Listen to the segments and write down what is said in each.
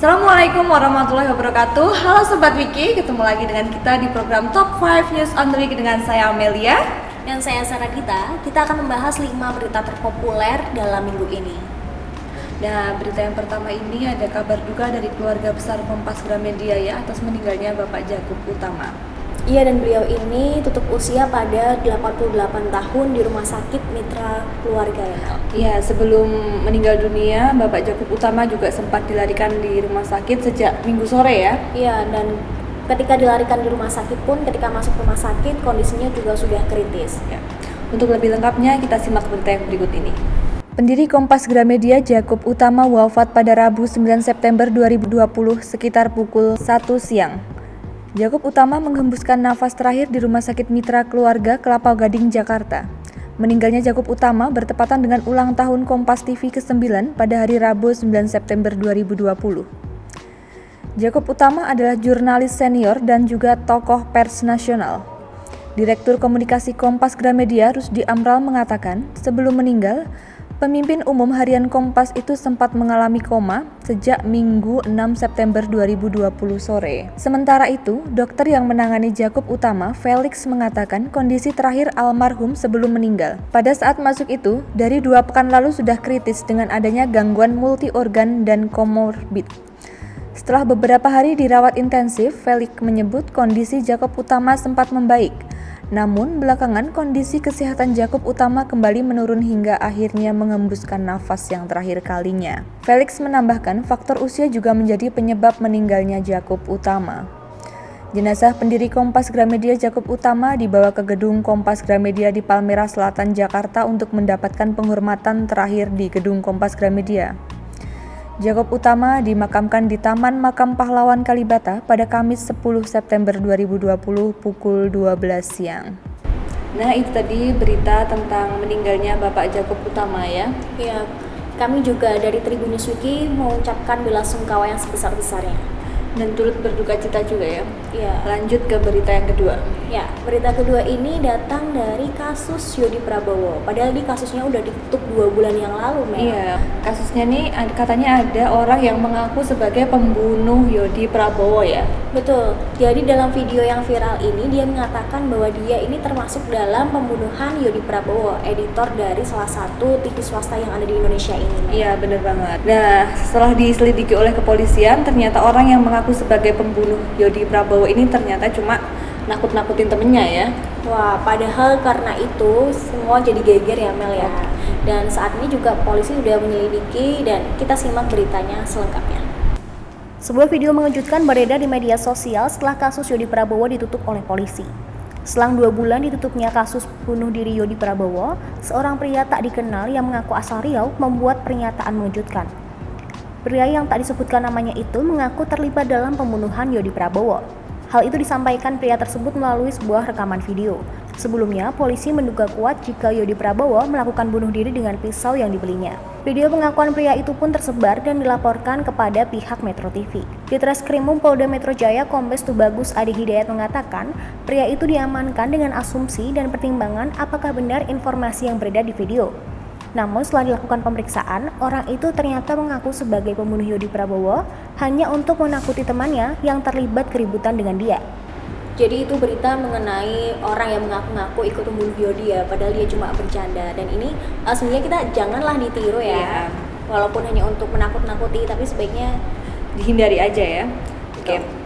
Assalamualaikum warahmatullahi wabarakatuh. Halo Sobat Wiki, ketemu lagi dengan kita di program Top 5 News on the Week dengan saya Amelia dan saya Sarah Gita. Kita akan membahas 5 berita terpopuler dalam minggu ini. Nah, berita yang pertama ini ada kabar duka dari keluarga besar Kompas Gramedia ya atas meninggalnya Bapak Jakub Utama. Iya, dan beliau ini tutup usia pada 88 tahun di Rumah Sakit Mitra Keluarga ya. Iya, sebelum meninggal dunia, Bapak Jakub Utama juga sempat dilarikan di rumah sakit sejak Minggu sore ya. Iya, dan ketika dilarikan di rumah sakit pun, ketika masuk rumah sakit kondisinya juga sudah kritis. Ya. Untuk lebih lengkapnya kita simak berita yang berikut ini. Pendiri Kompas Gramedia Jakub Utama wafat pada Rabu 9 September 2020 sekitar pukul 1 siang. Jakub Utama menghembuskan nafas terakhir di Rumah Sakit Mitra Keluarga Kelapa Gading, Jakarta. Meninggalnya Jakub Utama bertepatan dengan ulang tahun Kompas TV ke-9 pada hari Rabu 9 September 2020. Jakub Utama adalah jurnalis senior dan juga tokoh pers nasional. Direktur Komunikasi Kompas Gramedia Rusdi Amral mengatakan, sebelum meninggal, pemimpin umum harian Kompas itu sempat mengalami koma sejak Minggu 6 September 2020 sore. Sementara itu, dokter yang menangani Jakub Utama, Felix, mengatakan kondisi terakhir almarhum sebelum meninggal. Pada saat masuk itu, dari 2 pekan lalu sudah kritis dengan adanya gangguan multi organ dan komorbid. Setelah beberapa hari dirawat intensif, Felix menyebut kondisi Jakub Utama sempat membaik. Namun, belakangan kondisi kesehatan Jakub Utama kembali menurun hingga akhirnya mengembuskan nafas yang terakhir kalinya. Felix menambahkan faktor usia juga menjadi penyebab meninggalnya Jakub Utama. Jenazah pendiri Kompas Gramedia Jakub Utama dibawa ke gedung Kompas Gramedia di Palmerah Selatan, Jakarta untuk mendapatkan penghormatan terakhir di gedung Kompas Gramedia. Jakub Utama dimakamkan di Taman Makam Pahlawan Kalibata pada Kamis 10 September 2020 pukul 12 siang. Nah, itu tadi berita tentang meninggalnya Bapak Jakub Utama ya. Ya, kami juga dari Tribunnews Wiki mengucapkan belasungkawa yang sebesar-besarnya. Dan turut berduka cita juga ya. Iya. Lanjut ke berita yang kedua. Ya, berita kedua ini datang dari kasus Yodi Prabowo. Padahal di kasusnya udah ditutup 2 bulan yang lalu, Mel. Iya, kasusnya nih katanya ada orang yang mengaku sebagai pembunuh Yodi Prabowo ya. Betul. Jadi dalam video yang viral ini dia mengatakan bahwa dia ini termasuk dalam pembunuhan Yodi Prabowo, editor dari salah satu TV swasta yang ada di Indonesia ini, Mel. Iya, benar banget. Nah, setelah diselidiki oleh kepolisian, ternyata orang yang mengaku sebagai pembunuh Yodi Prabowo ini ternyata cuma nakut-nakutin temennya ya. Wah, padahal karena itu semua jadi geger ya, Mel ya. Dan saat ini juga polisi sudah menyelidiki dan kita simak beritanya selengkapnya. Sebuah video mengejutkan beredar di media sosial setelah kasus Yodi Prabowo ditutup oleh polisi. Selang 2 bulan ditutupnya kasus bunuh diri Yodi Prabowo, seorang pria tak dikenal yang mengaku asal Riau membuat pernyataan mengejutkan. Pria yang tak disebutkan namanya itu mengaku terlibat dalam pembunuhan Yodi Prabowo. Hal itu disampaikan pria tersebut melalui sebuah rekaman video. Sebelumnya, polisi menduga kuat jika Yodi Prabowo melakukan bunuh diri dengan pisau yang dibelinya. Video pengakuan pria itu pun tersebar dan dilaporkan kepada pihak Metro TV. Di Treskrimum Polda Metro Jaya, Kombes Tubagus Adi Hidayat mengatakan, pria itu diamankan dengan asumsi dan pertimbangan apakah benar informasi yang beredar di video. Namun setelah dilakukan pemeriksaan, orang itu ternyata mengaku sebagai pembunuh Yodi Prabowo hanya untuk menakuti temannya yang terlibat keributan dengan dia. Jadi itu berita mengenai orang yang mengaku-ngaku ikut membunuh Yodi ya, padahal dia cuma bercanda. Dan ini sebenarnya kita janganlah ditiru ya, walaupun hanya untuk menakut-nakuti, tapi sebaiknya dihindari aja ya. Oke.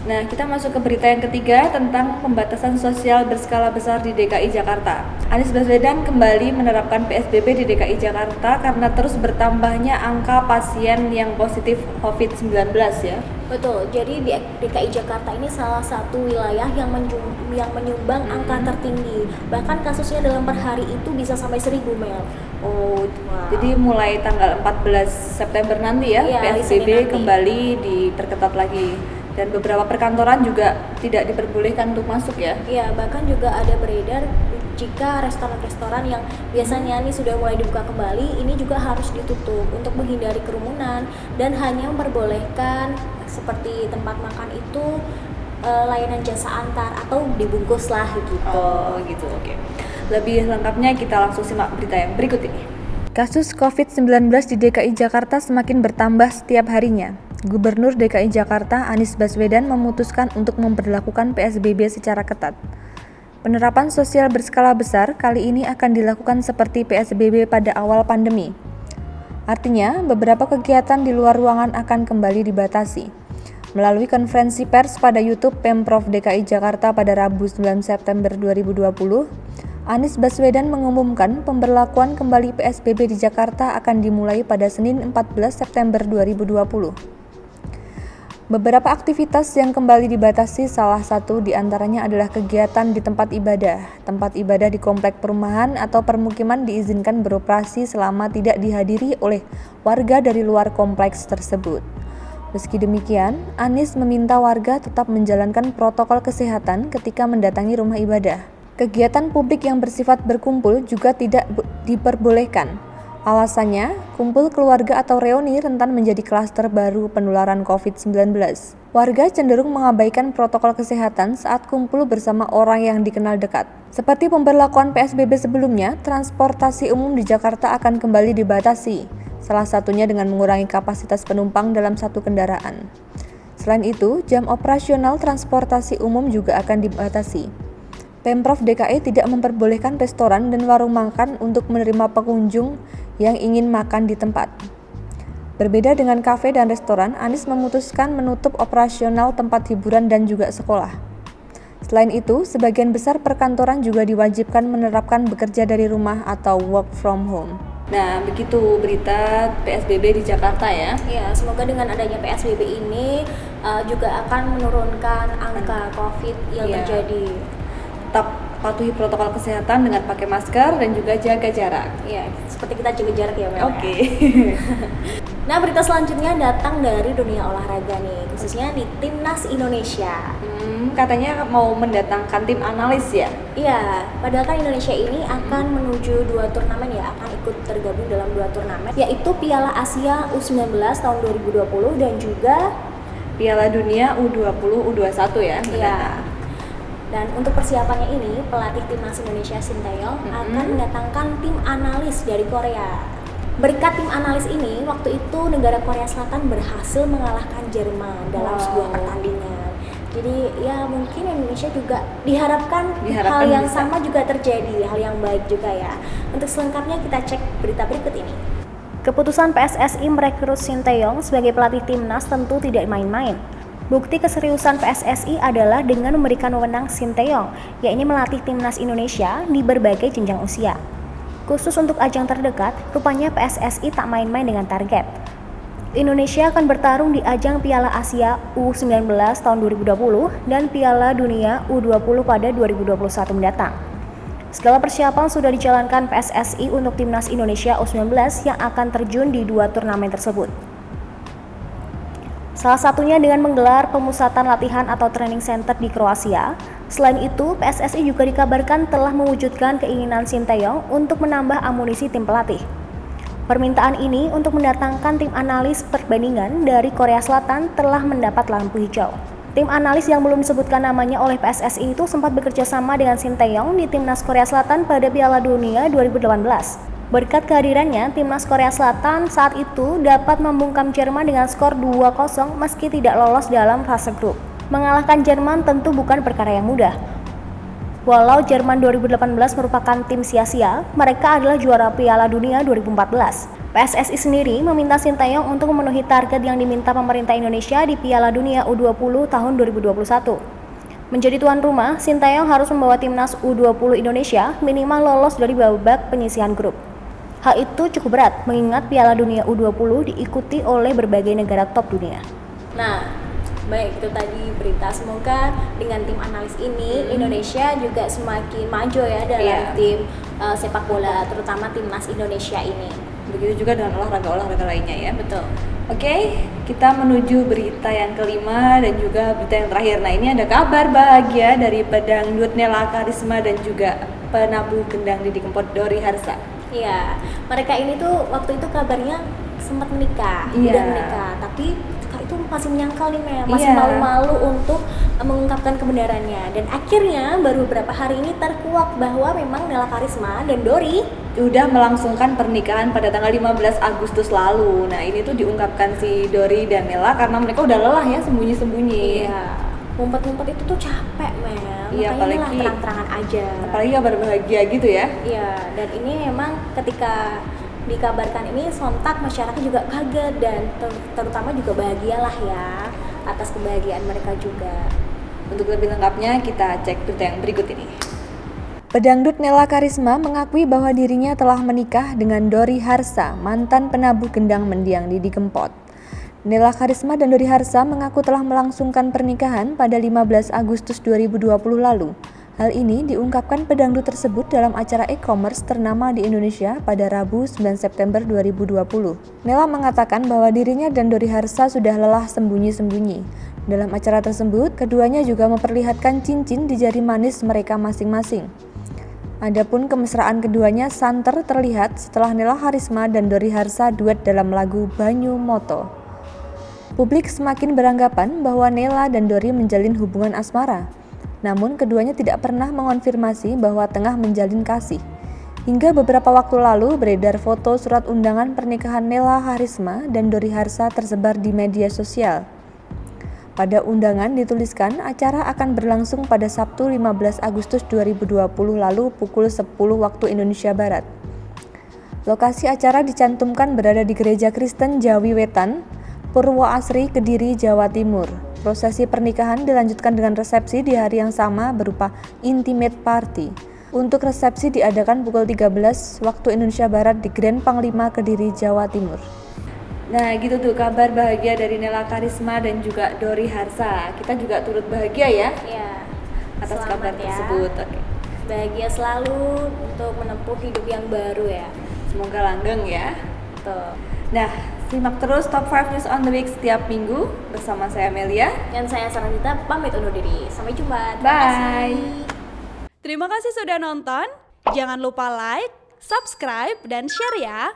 Nah, kita masuk ke berita yang ketiga tentang pembatasan sosial berskala besar di DKI Jakarta. Anies Baswedan kembali menerapkan PSBB di DKI Jakarta karena terus bertambahnya angka pasien yang positif COVID-19 ya. Betul, jadi di DKI Jakarta ini salah satu wilayah yang menyumbang angka tertinggi. Bahkan kasusnya dalam per hari itu bisa sampai 1.000, Mel. Oh, wow. Jadi mulai tanggal 14 September nanti ya, PSBB kembali diperketat lagi. Dan beberapa perkantoran juga tidak diperbolehkan untuk masuk ya. Iya, bahkan juga ada beredar jika restoran-restoran yang biasanya ini sudah mulai dibuka kembali, ini juga harus ditutup untuk menghindari kerumunan dan hanya memperbolehkan seperti tempat makan itu layanan jasa antar atau dibungkus lah gitu. Oh gitu, oke. Lebih lengkapnya kita langsung simak berita yang berikut ini. Kasus COVID-19 di DKI Jakarta semakin bertambah setiap harinya. Gubernur DKI Jakarta Anies Baswedan memutuskan untuk memberlakukan PSBB secara ketat. Penerapan sosial berskala besar kali ini akan dilakukan seperti PSBB pada awal pandemi. Artinya, beberapa kegiatan di luar ruangan akan kembali dibatasi. Melalui konferensi pers pada YouTube Pemprov DKI Jakarta pada Rabu 9 September 2020, Anies Baswedan mengumumkan pemberlakuan kembali PSBB di Jakarta akan dimulai pada Senin 14 September 2020. Beberapa aktivitas yang kembali dibatasi, salah satu diantaranya adalah kegiatan di tempat ibadah. Tempat ibadah di komplek perumahan atau permukiman diizinkan beroperasi selama tidak dihadiri oleh warga dari luar kompleks tersebut. Meski demikian, Anies meminta warga tetap menjalankan protokol kesehatan ketika mendatangi rumah ibadah. Kegiatan publik yang bersifat berkumpul juga tidak diperbolehkan. Alasannya, kumpul keluarga atau reuni rentan menjadi klaster baru penularan COVID-19. Warga cenderung mengabaikan protokol kesehatan saat kumpul bersama orang yang dikenal dekat. Seperti pemberlakuan PSBB sebelumnya, transportasi umum di Jakarta akan kembali dibatasi, salah satunya dengan mengurangi kapasitas penumpang dalam satu kendaraan. Selain itu, jam operasional transportasi umum juga akan dibatasi. Pemprov DKI tidak memperbolehkan restoran dan warung makan untuk menerima pengunjung yang ingin makan di tempat. Berbeda dengan kafe dan restoran, Anies memutuskan menutup operasional tempat hiburan dan juga sekolah. Selain itu, sebagian besar perkantoran juga diwajibkan menerapkan bekerja dari rumah atau work from home. Nah, begitu berita PSBB di Jakarta ya. Ya, semoga dengan adanya PSBB ini juga akan menurunkan angka COVID yang terjadi. Tetap patuhi protokol kesehatan dengan pakai masker dan juga jaga jarak. Ya, seperti kita jaga jarak ya, Mel. Oke. Nah, berita selanjutnya datang dari dunia olahraga nih, khususnya di Timnas Indonesia. Katanya mau mendatangkan tim analis ya? Iya, padahal kan Indonesia ini akan menuju 2 turnamen ya, akan ikut tergabung dalam 2 turnamen, yaitu Piala Asia U19 tahun 2020 dan juga Piala Dunia U20, U21 ya? Iya. Dan untuk persiapannya ini, pelatih Timnas Indonesia Shin Tae-yong akan mendatangkan tim analis dari Korea. Berkat tim analis ini, waktu itu negara Korea Selatan berhasil mengalahkan Jerman dalam sebuah pertandingan. Jadi ya mungkin Indonesia juga diharapkan hal yang bisa. sama juga terjadi, hal yang baik juga ya. Untuk selengkapnya kita cek berita berikut ini. Keputusan PSSI merekrut Shin Tae-yong sebagai pelatih Timnas tentu tidak main-main. Bukti keseriusan PSSI adalah dengan memberikan wewenang Shin Tae-yong, yakni melatih Timnas Indonesia di berbagai jenjang usia. Khusus untuk ajang terdekat, rupanya PSSI tak main-main dengan target. Indonesia akan bertarung di ajang Piala Asia U19 tahun 2020 dan Piala Dunia U20 pada 2021 mendatang. Segala persiapan sudah dijalankan PSSI untuk Timnas Indonesia U19 yang akan terjun di 2 turnamen tersebut. Salah satunya dengan menggelar pemusatan latihan atau training center di Kroasia. Selain itu, PSSI juga dikabarkan telah mewujudkan keinginan Shin Tae-yong untuk menambah amunisi tim pelatih. Permintaan ini untuk mendatangkan tim analis perbandingan dari Korea Selatan telah mendapat lampu hijau. Tim analis yang belum disebutkan namanya oleh PSSI itu sempat bekerja sama dengan Shin Tae-yong di Timnas Korea Selatan pada Piala Dunia 2018. Berkat kehadirannya, Timnas Korea Selatan saat itu dapat membungkam Jerman dengan skor 2-0 meski tidak lolos dalam fase grup. Mengalahkan Jerman tentu bukan perkara yang mudah. Walau Jerman 2018 merupakan tim sia-sia, mereka adalah juara Piala Dunia 2014. PSSI sendiri meminta Shin Tae-yong untuk memenuhi target yang diminta pemerintah Indonesia di Piala Dunia U20 tahun 2021. Menjadi tuan rumah, Shin Tae-yong harus membawa timnas U20 Indonesia minimal lolos dari babak penyisihan grup. Hal itu cukup berat, mengingat Piala Dunia U20 diikuti oleh berbagai negara top dunia. Nah, baik itu tadi berita. Semoga dengan tim analis ini, Indonesia juga semakin maju ya dalam tim sepak bola, terutama timnas Indonesia ini. Begitu juga dengan olahraga-olahraga lainnya ya. Betul. Oke, kita menuju berita yang kelima dan juga berita yang terakhir. Nah, ini ada kabar bahagia dari pedangdut Nela Karisma dan juga penabuh gendang Didi Kempot Dori Harsa. Iya, mereka ini tuh waktu itu kabarnya sempat menikah, udah menikah, tapi itu masih menyangkal nih Mel, masih malu-malu untuk mengungkapkan kebenarannya. Dan akhirnya baru beberapa hari ini terkuak bahwa memang Nela Karisma dan Dori udah melangsungkan pernikahan pada tanggal 15 Agustus lalu. Nah, ini tuh diungkapkan si Dori dan Nela karena mereka udah lelah ya sembunyi-sembunyi. Iya, ngumpet-ngumpet itu tuh capek, Mel. Iya, Makanya apalagi terang-terangan aja. Apalagi kabar bahagia gitu ya. Iya, dan ini memang ketika dikabarkan ini sontak masyarakat juga kaget dan terutama juga bahagialah ya atas kebahagiaan mereka juga. Untuk lebih lengkapnya kita cek berita yang berikut ini. Pedangdut Nela Karisma mengakui bahwa dirinya telah menikah dengan Dori Harsa, mantan penabuh gendang mendiang Didi Kempot. Nela Karisma dan Dori Harsa mengaku telah melangsungkan pernikahan pada 15 Agustus 2020 lalu. Hal ini diungkapkan pedangdut tersebut dalam acara e-commerce ternama di Indonesia pada Rabu 9 September 2020. Nela mengatakan bahwa dirinya dan Dori Harsa sudah lelah sembunyi-sembunyi. Dalam acara tersebut, keduanya juga memperlihatkan cincin di jari manis mereka masing-masing. Adapun kemesraan keduanya santer terlihat setelah Nela Karisma dan Dori Harsa duet dalam lagu Banyu Moto. Publik semakin beranggapan bahwa Nela dan Dori menjalin hubungan asmara. Namun keduanya tidak pernah mengonfirmasi bahwa tengah menjalin kasih. Hingga beberapa waktu lalu beredar foto surat undangan pernikahan Nela Karisma dan Dori Harsa tersebar di media sosial. Pada undangan dituliskan acara akan berlangsung pada Sabtu 15 Agustus 2020 lalu pukul 10 waktu Indonesia Barat. Lokasi acara dicantumkan berada di Gereja Kristen Jawi Wetan, Purwoasri, Kediri, Jawa Timur. Prosesi pernikahan dilanjutkan dengan resepsi di hari yang sama berupa intimate party. Untuk resepsi diadakan pukul 13 waktu Indonesia Barat di Grand Panglima Kediri, Jawa Timur. Nah gitu tuh kabar bahagia dari Nela Karisma dan juga Dori Harsa. Kita juga turut bahagia ya atas kabar tersebut. Oke. Bahagia selalu untuk menempuh hidup yang baru ya. Semoga langgeng ya. Tuh. Nah, simak terus Top 5 News on the Week setiap minggu bersama saya Melia. Dan saya Saranita pamit undur diri. Sampai jumpa. Terima Bye. kasih. Terima kasih sudah nonton. Jangan lupa like, subscribe, dan share ya.